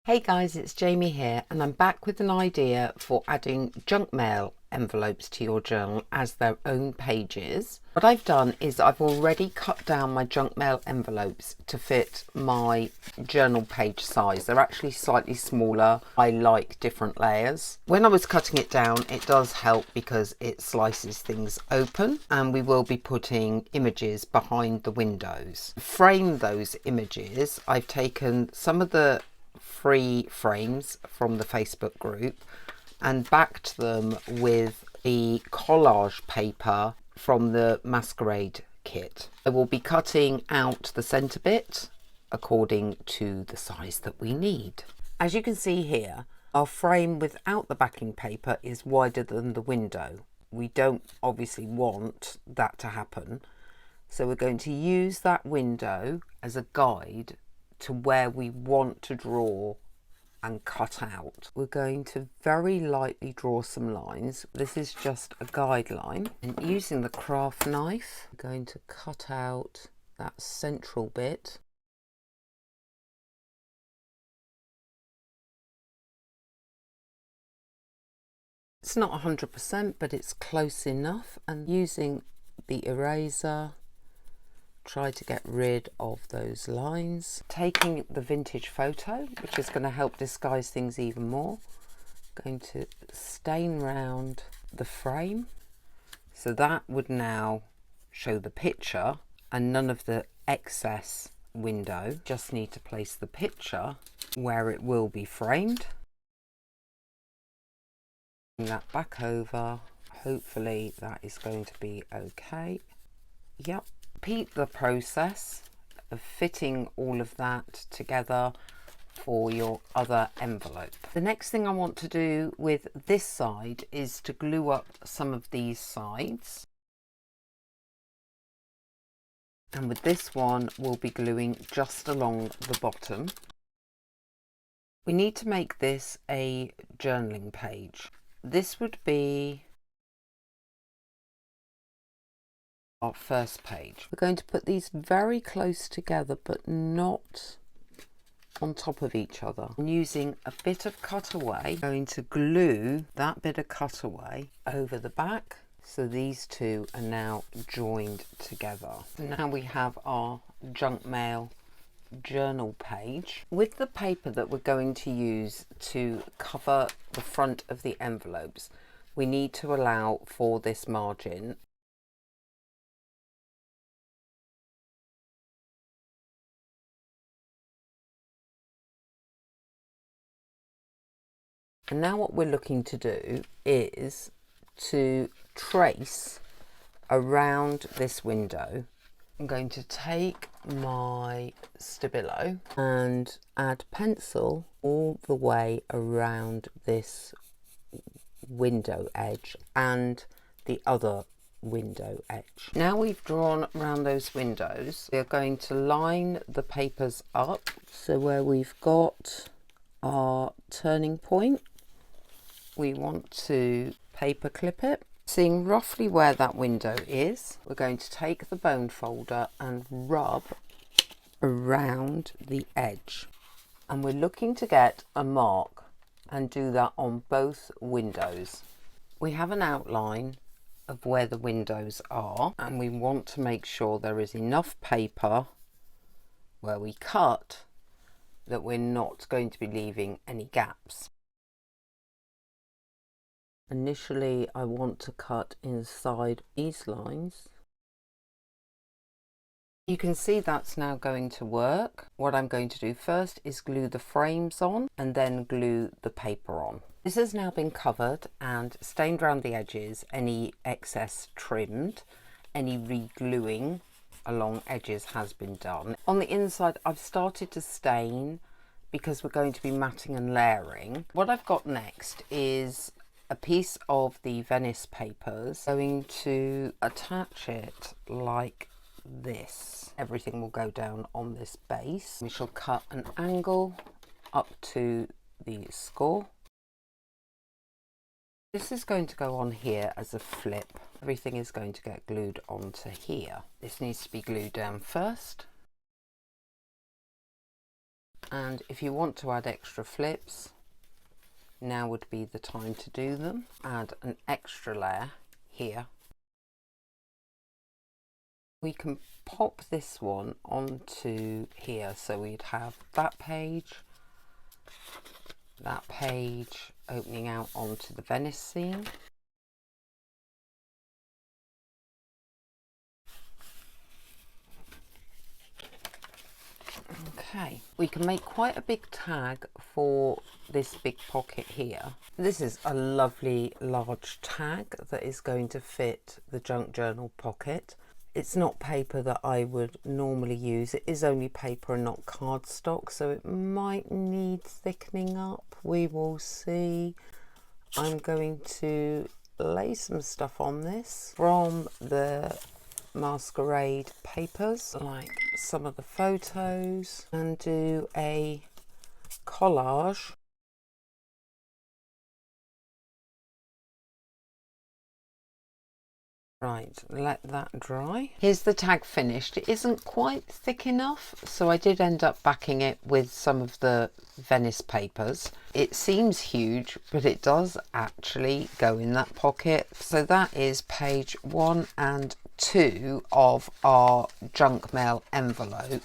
Hey guys, it's Jamie here and I'm back with an idea for adding junk mail envelopes to your journal as their own pages. What I've done is I've already cut down my junk mail envelopes to fit my journal page size. They're actually slightly smaller. I like different layers. When I was cutting it down, it does help because it slices things open, and we will be putting images behind the windows. To frame those images, I've taken some of the free frames from the Facebook group and backed them with the collage paper from the Masquerade kit. I will be cutting out the centre bit according to the size that we need. As you can see here, our frame without the backing paper is wider than the window. We don't obviously want that to happen, so we're going to use that window as a guide to where we want to draw and cut out. We're going to very lightly draw some lines. This is just a guideline, and using the craft knife, I'm going to cut out that central bit. It's not 100%, but it's close enough, and using the eraser, try to get rid of those lines. Taking the vintage photo, which is going to help disguise things even more, going to stain round the frame, so that would now show the picture and none of the excess window. Just need to place the picture where it will be framed. Bring that back over. Hopefully that is going to be okay. Yep. Repeat the process of fitting all of that together for your other envelope. The next thing I want to do with this side is to glue up some of these sides. And with this one, we'll be gluing just along the bottom. We need to make this a journaling page. This would be our first page. We're going to put these very close together, but not on top of each other. And using a bit of cutaway, going to glue that bit of cutaway over the back, so these two are now joined together. Now we have our junk mail journal page. With the paper that we're going to use to cover the front of the envelopes, we need to allow for this margin. And now what we're looking to do is to trace around this window. I'm going to take my Stabilo and add pencil all the way around this window edge and the other window edge. Now we've drawn around those windows, we're going to line the papers up. So where we've got our turning point, we want to paper clip it. Seeing roughly where that window is, we're going to take the bone folder and rub around the edge. And we're looking to get a mark and do that on both windows. We have an outline of where the windows are, and we want to make sure there is enough paper where we cut that we're not going to be leaving any gaps. Initially, I want to cut inside these lines. You can see that's now going to work. What I'm going to do first is glue the frames on and then glue the paper on. This has now been covered and stained around the edges, any excess trimmed, any re-gluing along edges has been done. On the inside, I've started to stain because we're going to be matting and layering. What I've got next is a piece of the Venice papers. Going to attach it like this. Everything will go down on this base. We shall cut an angle up to the score. This is going to go on here as a flip. Everything is going to get glued onto here. This needs to be glued down first. And if you want to add extra flips, now would be the time to do them. Add an extra layer here. We can pop this one onto here, so we'd have that page opening out onto the Venice scene. Okay, we can make quite a big tag for this big pocket here. This is a lovely large tag that is going to fit the junk journal pocket. It's not paper that I would normally use. It is only paper and not cardstock, so it might need thickening up. We will see. I'm going to lay some stuff on this from the Masquerade papers, like some of the photos, and do a collage. Right, let that dry. Here's the tag finished. It isn't quite thick enough, so I did end up backing it with some of the Venice papers. It seems huge, but it does actually go in that pocket. So that is page 1 and 2 of our junk mail envelope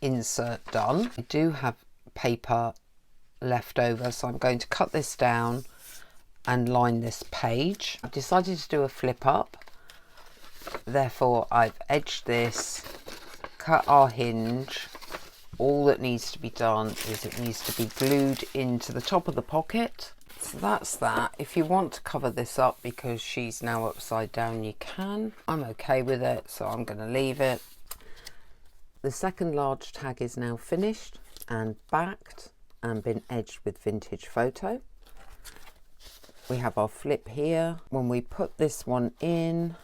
insert done. I do have paper left over, so I'm going to cut this down and line this page. I've decided to do a flip up, therefore I've edged this, cut our hinge. All that needs to be done is it needs to be glued into the top of the pocket. So that's that. If you want to cover this up because she's now upside down, you can. I'm okay with it, so I'm going to leave it. The second large tag is now finished and backed and been edged with vintage photo. We have our flip here. When we put this one in,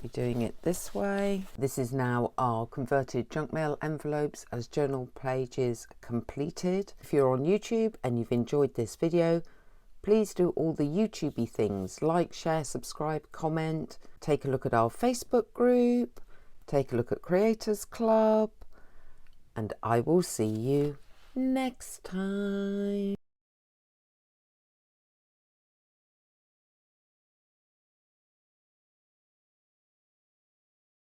we're doing it this way. This is now our converted junk mail envelopes as journal pages completed. If you're on YouTube and you've enjoyed this video, please do all the YouTubey things: like, share, subscribe, comment, take a look at our Facebook group, take a look at Creators Club, and I will see you next time.